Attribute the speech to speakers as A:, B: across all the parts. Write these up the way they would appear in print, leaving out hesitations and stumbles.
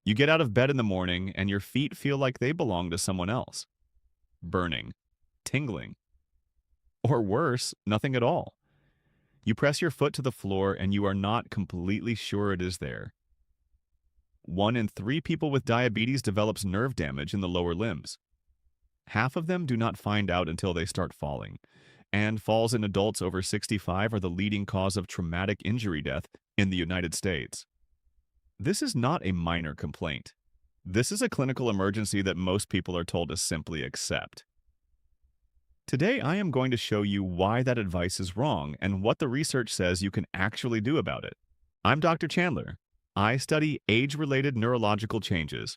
A: You get out of bed in the morning and your feet feel like they belong to someone else. Burning, tingling, or worse, nothing at all. You press your foot to the floor and you are not completely sure it is there. 1 in 3 people with diabetes develops nerve damage in the lower limbs. Half of them do not find out until they start falling, and falls in adults over 65 are the leading cause of traumatic injury death in the United States. This is not a minor complaint. This is a clinical emergency that most people are told to simply accept. Today, I am going to show you why that advice is wrong and what the research says you can actually do about it. I'm Dr. Chandler. I study age-related neurological changes,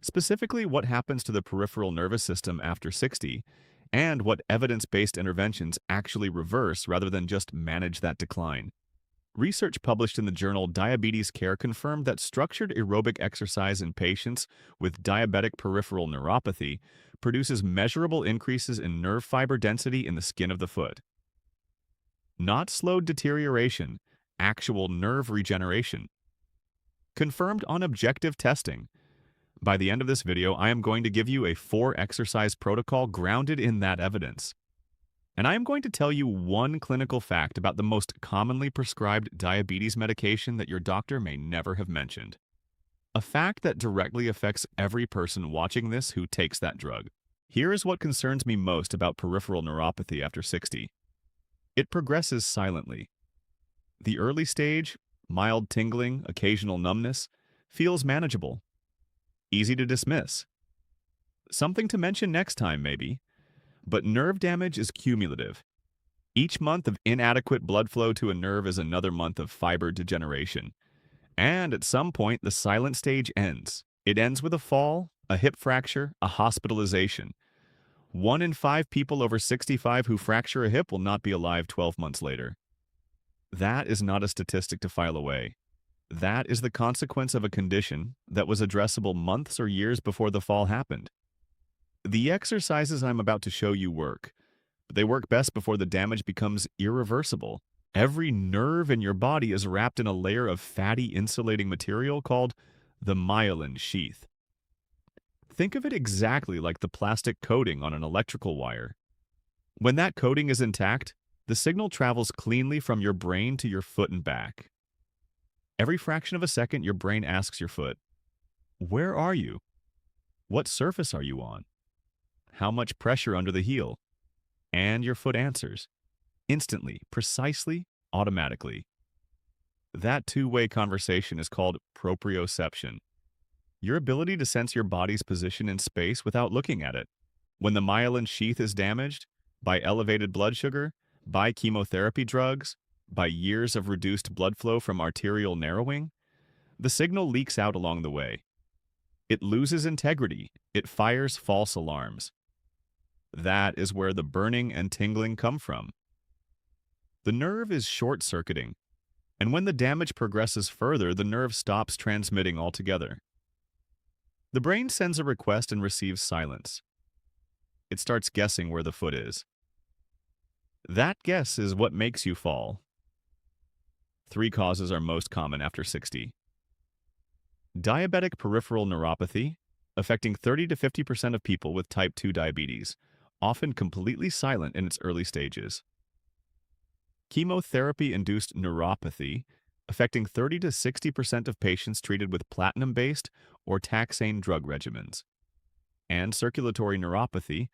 A: specifically what happens to the peripheral nervous system after 60, and what evidence-based interventions actually reverse rather than just manage that decline. Research published in the journal Diabetes Care confirmed that structured aerobic exercise in patients with diabetic peripheral neuropathy produces measurable increases in nerve fiber density in the skin of the foot. Not slowed deterioration, actual nerve regeneration. Confirmed on objective testing. By the end of this video, I am going to give you a 4-exercise protocol grounded in that evidence. And I am going to tell you one clinical fact about the most commonly prescribed diabetes medication that your doctor may never have mentioned. A fact that directly affects every person watching this who takes that drug. Here is what concerns me most about peripheral neuropathy after 60. It progresses silently. The early stage, mild tingling, occasional numbness, feels manageable. Easy to dismiss. Something to mention next time, maybe. But nerve damage is cumulative. Each month of inadequate blood flow to a nerve is another month of fiber degeneration. And at some point, the silent stage ends. It ends with a fall, a hip fracture, a hospitalization. 1 in 5 people over 65 who fracture a hip will not be alive 12 months later. That is not a statistic to file away. That is the consequence of a condition that was addressable months or years before the fall happened. The exercises I'm about to show you work, but they work best before the damage becomes irreversible. Every nerve in your body is wrapped in a layer of fatty insulating material called the myelin sheath. Think of it exactly like the plastic coating on an electrical wire. When that coating is intact, the signal travels cleanly from your brain to your foot and back. Every fraction of a second, your brain asks your foot, "Where are you? What surface are you on? How much pressure under the heel?" And your foot answers, instantly, precisely, automatically. That two-way conversation is called proprioception. Your ability to sense your body's position in space without looking at it. When the myelin sheath is damaged, by elevated blood sugar, by chemotherapy drugs, by years of reduced blood flow from arterial narrowing, the signal leaks out along the way. It loses integrity. It fires false alarms. That is where the burning and tingling come from. The nerve is short-circuiting, and when the damage progresses further, the nerve stops transmitting altogether. The brain sends a request and receives silence. It starts guessing where the foot is. That guess is what makes you fall. 3 causes are most common after 60. Diabetic peripheral neuropathy, affecting 30 to 50% of people with type 2 diabetes, often completely silent in its early stages. Chemotherapy-induced neuropathy, affecting 30 to 60% of patients treated with platinum-based or taxane drug regimens. And circulatory neuropathy,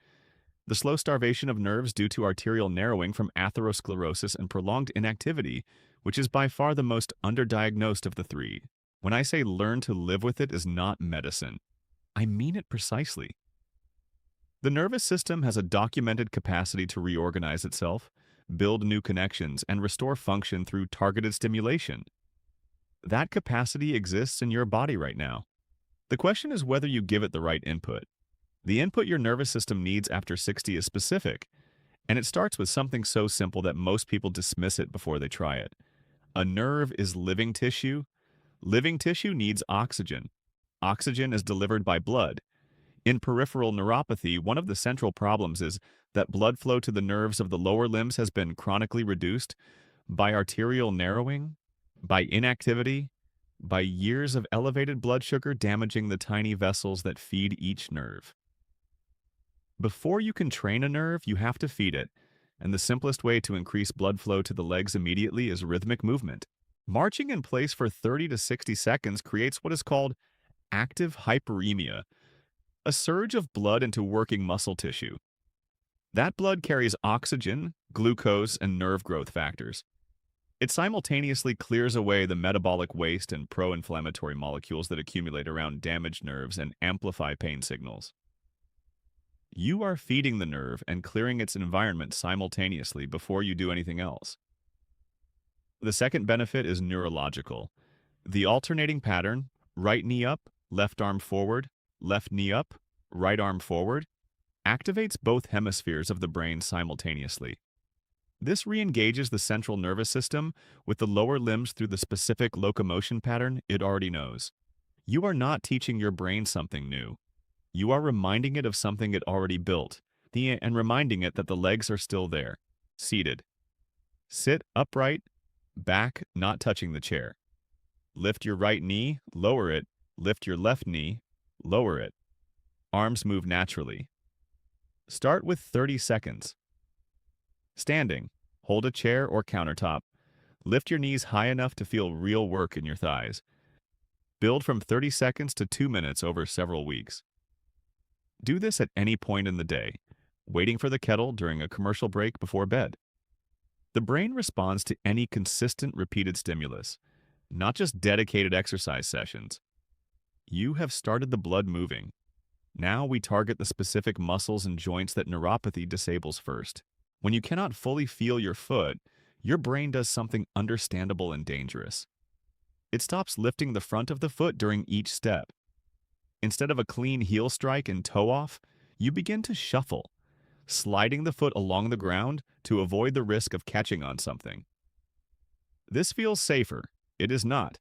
A: the slow starvation of nerves due to arterial narrowing from atherosclerosis and prolonged inactivity, which is by far the most underdiagnosed of the 3. When I say learn to live with it is not medicine, I mean it precisely. The nervous system has a documented capacity to reorganize itself, build new connections, and restore function through targeted stimulation. That capacity exists in your body right now. The question is whether you give it the right input. The input your nervous system needs after 60 is specific, and it starts with something so simple that most people dismiss it before they try it. A nerve is living tissue. Living tissue needs oxygen. Oxygen is delivered by blood. In peripheral neuropathy, one of the central problems is that blood flow to the nerves of the lower limbs has been chronically reduced by arterial narrowing, by inactivity, by years of elevated blood sugar damaging the tiny vessels that feed each nerve. Before you can train a nerve, you have to feed it, and the simplest way to increase blood flow to the legs immediately is rhythmic movement. Marching in place for 30 to 60 seconds creates what is called active hyperemia, a surge of blood into working muscle tissue. That blood carries oxygen, glucose, and nerve growth factors. It simultaneously clears away the metabolic waste and pro-inflammatory molecules that accumulate around damaged nerves and amplify pain signals. You are feeding the nerve and clearing its environment simultaneously before you do anything else. The second benefit is neurological. The alternating pattern, right knee up, left arm forward, left knee up, right arm forward, activates both hemispheres of the brain simultaneously. This re-engages the central nervous system with the lower limbs through the specific locomotion pattern it already knows. You are not teaching your brain something new. You are reminding it of something it already built, and reminding it that the legs are still there, seated. Sit upright, back not touching the chair. Lift your right knee, lower it. Lift your left knee, lower it. Arms move naturally. Start with 30 seconds. Standing, hold a chair or countertop. Lift your knees high enough to feel real work in your thighs. Build from 30 seconds to 2 minutes over several weeks. Do this at any point in the day, waiting for the kettle during a commercial break before bed. The brain responds to any consistent repeated stimulus, not just dedicated exercise sessions. You have started the blood moving. Now we target the specific muscles and joints that neuropathy disables first. When you cannot fully feel your foot, your brain does something understandable and dangerous. It stops lifting the front of the foot during each step. Instead of a clean heel strike and toe off, you begin to shuffle, sliding the foot along the ground to avoid the risk of catching on something. This feels safer. It is not.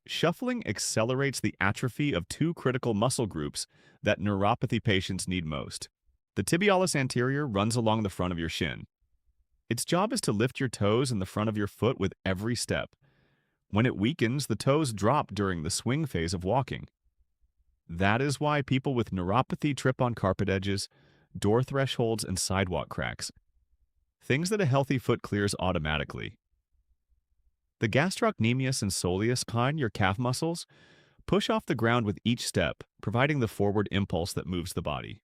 A: Shuffling accelerates the atrophy of two critical muscle groups that neuropathy patients need most. The tibialis anterior runs along the front of your shin. Its job is to lift your toes and the front of your foot with every step. When it weakens, the toes drop during the swing phase of walking. That is why people with neuropathy trip on carpet edges, door thresholds, and sidewalk cracks. Things that a healthy foot clears automatically. The gastrocnemius and soleus kind, your calf muscles, push off the ground with each step, providing the forward impulse that moves the body.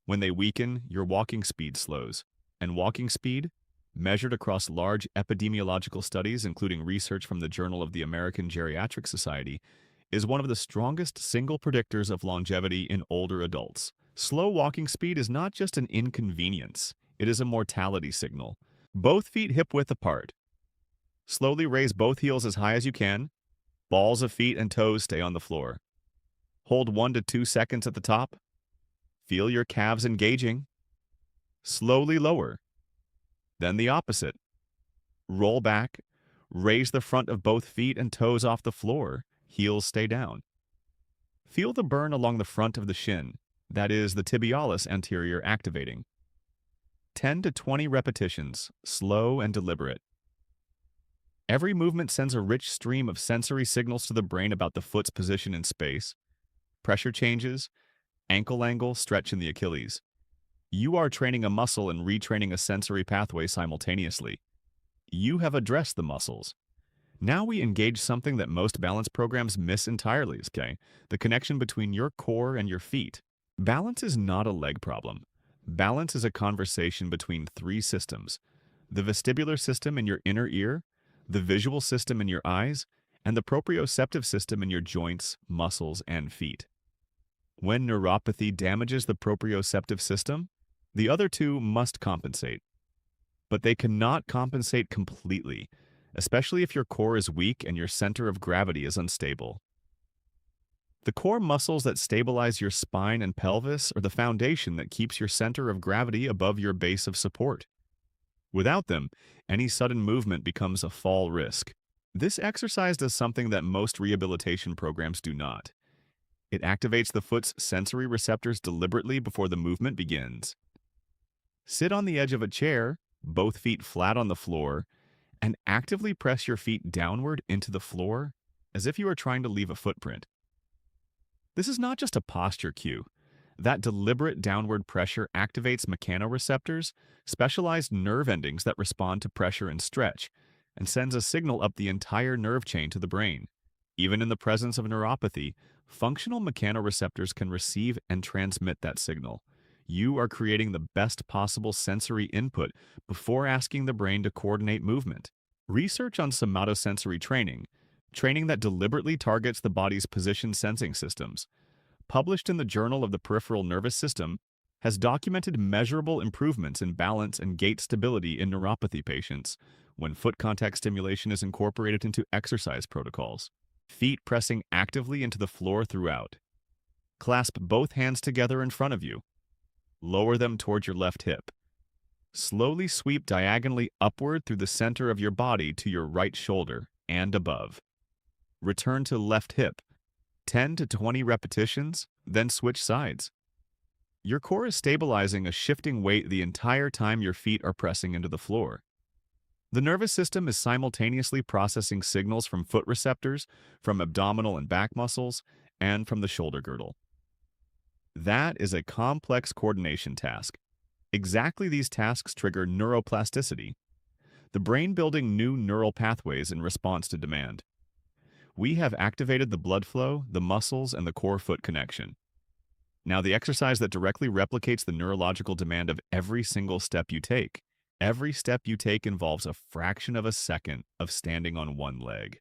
A: When they weaken, your walking speed slows. And walking speed, measured across large epidemiological studies, including research from the Journal of the American Geriatric Society, is one of the strongest single predictors of longevity in older adults. Slow walking speed is not just an inconvenience, it is a mortality signal. Both feet hip-width apart. Slowly raise both heels as high as you can. Balls of feet and toes stay on the floor. Hold 1 to 2 seconds at the top. Feel your calves engaging. Slowly lower. Then the opposite. Roll back. Raise the front of both feet and toes off the floor. Heels stay down. Feel the burn along the front of the shin, that is, the tibialis anterior activating. 10 to 20 repetitions, slow and deliberate. Every movement sends a rich stream of sensory signals to the brain about the foot's position in space. Pressure changes, ankle angle, stretch in the Achilles. You are training a muscle and retraining a sensory pathway simultaneously. You have addressed the muscles. Now we engage something that most balance programs miss entirely, okay? The connection between your core and your feet. Balance is not a leg problem. Balance is a conversation between 3 systems: the vestibular system in your inner ear, the visual system in your eyes, and the proprioceptive system in your joints, muscles, and feet. When neuropathy damages the proprioceptive system, the other 2 must compensate. But they cannot compensate completely, especially if your core is weak and your center of gravity is unstable. The core muscles that stabilize your spine and pelvis are the foundation that keeps your center of gravity above your base of support. Without them, any sudden movement becomes a fall risk. This exercise does something that most rehabilitation programs do not. It activates the foot's sensory receptors deliberately before the movement begins. Sit on the edge of a chair, both feet flat on the floor, and actively press your feet downward into the floor as if you are trying to leave a footprint. This is not just a posture cue. That deliberate downward pressure activates mechanoreceptors, specialized nerve endings that respond to pressure and stretch, and sends a signal up the entire nerve chain to the brain. Even in the presence of neuropathy, functional mechanoreceptors can receive and transmit that signal. You are creating the best possible sensory input before asking the brain to coordinate movement. Research on somatosensory training that deliberately targets the body's position sensing systems, published in the Journal of the Peripheral Nervous System, has documented measurable improvements in balance and gait stability in neuropathy patients when foot contact stimulation is incorporated into exercise protocols. Feet pressing actively into the floor throughout. Clasp both hands together in front of you. Lower them toward your left hip. Slowly sweep diagonally upward through the center of your body to your right shoulder and above. Return to left hip. 10 to 20 repetitions, then switch sides. Your core is stabilizing a shifting weight the entire time your feet are pressing into the floor. The nervous system is simultaneously processing signals from foot receptors, from abdominal and back muscles, and from the shoulder girdle. That is a complex coordination task. Exactly these tasks trigger neuroplasticity, the brain building new neural pathways in response to demand. We have activated the blood flow, the muscles, and the core-foot connection. Now, the exercise that directly replicates the neurological demand of every single step you take. Every step you take involves a fraction of a second of standing on one leg.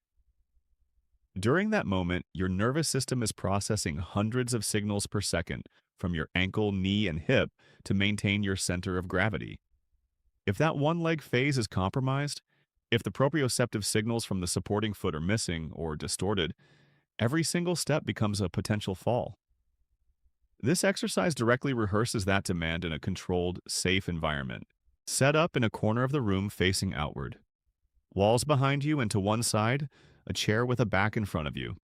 A: During that moment, your nervous system is processing hundreds of signals per second from your ankle, knee, and hip to maintain your center of gravity. If that one-leg phase is compromised, if the proprioceptive signals from the supporting foot are missing or distorted, every single step becomes a potential fall. This exercise directly rehearses that demand in a controlled, safe environment. Set up in a corner of the room facing outward. Walls behind you and to one side, a chair with a back in front of you.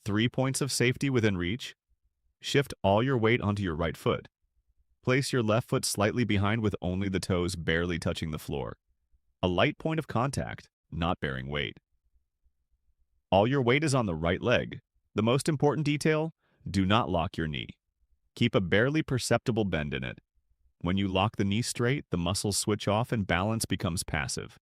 A: 3 points of safety within reach. Shift all your weight onto your right foot. Place your left foot slightly behind with only the toes barely touching the floor. A light point of contact, not bearing weight. All your weight is on the right leg. The most important detail, do not lock your knee. Keep a barely perceptible bend in it. When you lock the knee straight, the muscles switch off and balance becomes passive.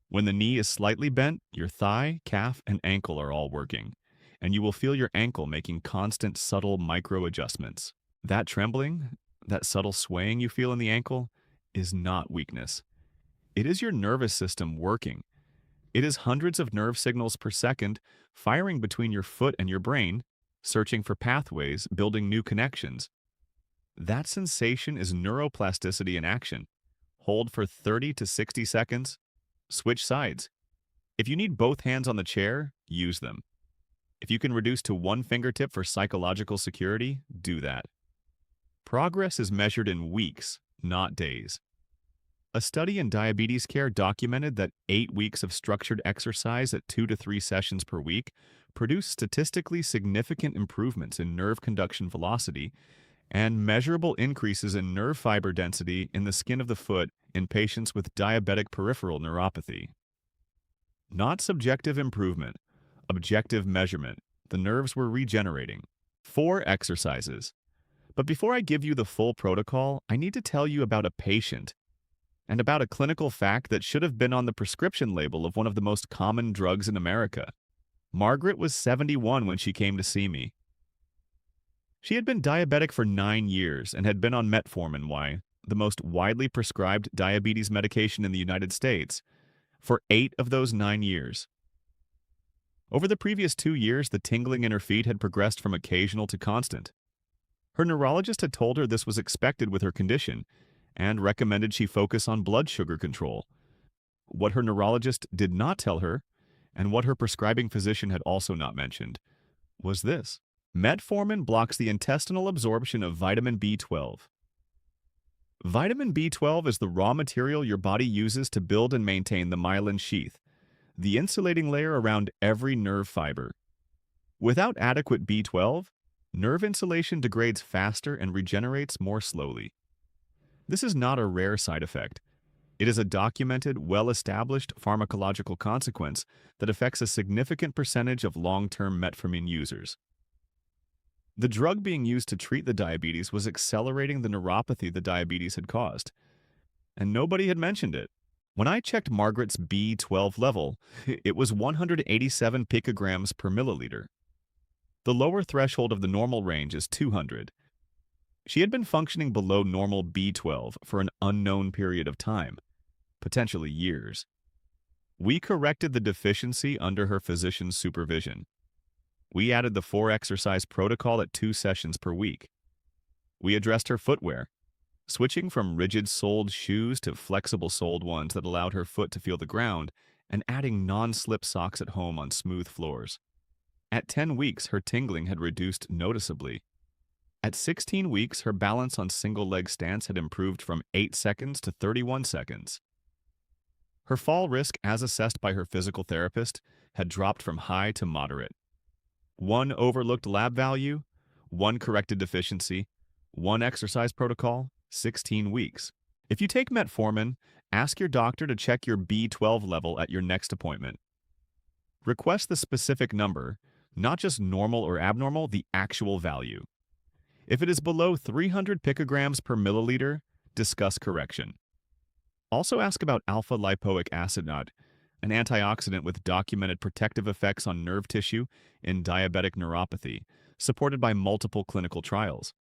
A: When the knee is slightly bent, your thigh, calf, and ankle are all working, and you will feel your ankle making constant, subtle micro-adjustments. That trembling, that subtle swaying you feel in the ankle, is not weakness. It is your nervous system working. It is hundreds of nerve signals per second firing between your foot and your brain, searching for pathways, building new connections. That sensation is neuroplasticity in action. Hold for 30 to 60 seconds. Switch sides. If you need both hands on the chair, use them. If you can reduce to one fingertip for psychological security, do that. Progress is measured in weeks, not days. A study in diabetes care documented that 8 weeks of structured exercise at 2 to 3 sessions per week produced statistically significant improvements in nerve conduction velocity and measurable increases in nerve fiber density in the skin of the foot in patients with diabetic peripheral neuropathy. Not subjective improvement, objective measurement. The nerves were regenerating. 4 exercises. But before I give you the full protocol, I need to tell you about a patient and about a clinical fact that should have been on the prescription label of one of the most common drugs in America. Margaret was 71 when she came to see me. She had been diabetic for 9 years and had been on metformin, the most widely prescribed diabetes medication in the United States, for 8 of those 9 years. Over the previous 2 years, the tingling in her feet had progressed from occasional to constant. Her neurologist had told her this was expected with her condition and recommended she focus on blood sugar control. What her neurologist did not tell her, and what her prescribing physician had also not mentioned, was this. Metformin blocks the intestinal absorption of vitamin B12. Vitamin B12 is the raw material your body uses to build and maintain the myelin sheath, the insulating layer around every nerve fiber. Without adequate B12, nerve insulation degrades faster and regenerates more slowly. This is not a rare side effect. It is a documented, well-established pharmacological consequence that affects a significant percentage of long-term metformin users. The drug being used to treat the diabetes was accelerating the neuropathy the diabetes had caused, and nobody had mentioned it. When I checked Margaret's B12 level, it was 187 picograms per milliliter. The lower threshold of the normal range is 200. She had been functioning below normal B12 for an unknown period of time, potentially years. We corrected the deficiency under her physician's supervision. We added the 4-exercise protocol at 2 sessions per week. We addressed her footwear, switching from rigid-soled shoes to flexible-soled ones that allowed her foot to feel the ground, and adding non-slip socks at home on smooth floors. At 10 weeks, her tingling had reduced noticeably. At 16 weeks, her balance on single-leg stance had improved from 8 seconds to 31 seconds. Her fall risk, as assessed by her physical therapist, had dropped from high to moderate. 1 overlooked lab value, 1 corrected deficiency, 1 exercise protocol, 16 weeks. If you take metformin, ask your doctor to check your B12 level at your next appointment. Request the specific number, not just normal or abnormal, the actual value. If it is below 300 picograms per milliliter, discuss correction. Also ask about alpha-lipoic acid, an antioxidant with documented protective effects on nerve tissue in diabetic neuropathy, supported by multiple clinical trials.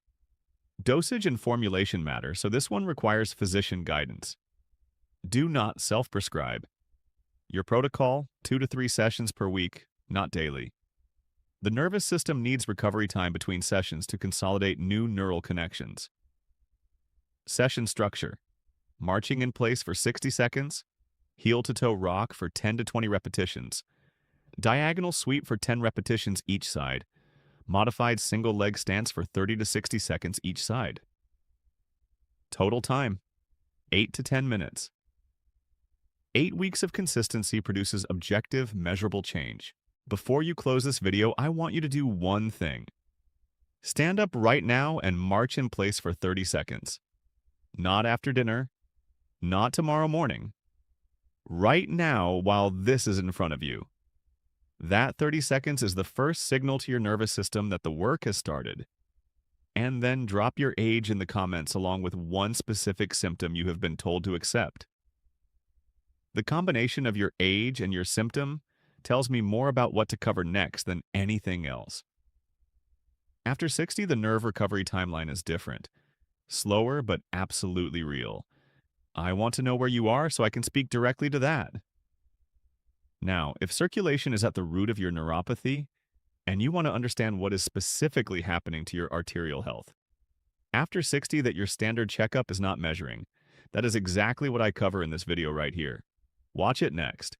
A: Dosage and formulation matter, so this one requires physician guidance. Do not self-prescribe. Your protocol, 2 to 3 sessions per week, not daily. The nervous system needs recovery time between sessions to consolidate new neural connections. Session structure: marching in place for 60 seconds, heel-to-toe rock for 10 to 20 repetitions, diagonal sweep for 10 repetitions each side, modified single-leg stance for 30 to 60 seconds each side. Total time: 8 to 10 minutes. 8 weeks of consistency produces objective, measurable change. Before you close this video, I want you to do one thing. Stand up right now and march in place for 30 seconds. Not after dinner, not tomorrow morning. Right now while this is in front of you. That 30 seconds is the first signal to your nervous system that the work has started. And then drop your age in the comments along with one specific symptom you have been told to accept. The combination of your age and your symptom tells me more about what to cover next than anything else. After 60, the nerve recovery timeline is different. Slower, but absolutely real. I want to know where you are so I can speak directly to that. Now, if circulation is at the root of your neuropathy, and you want to understand what is specifically happening to your arterial health, after 60 that your standard checkup is not measuring, that is exactly what I cover in this video right here. Watch it next.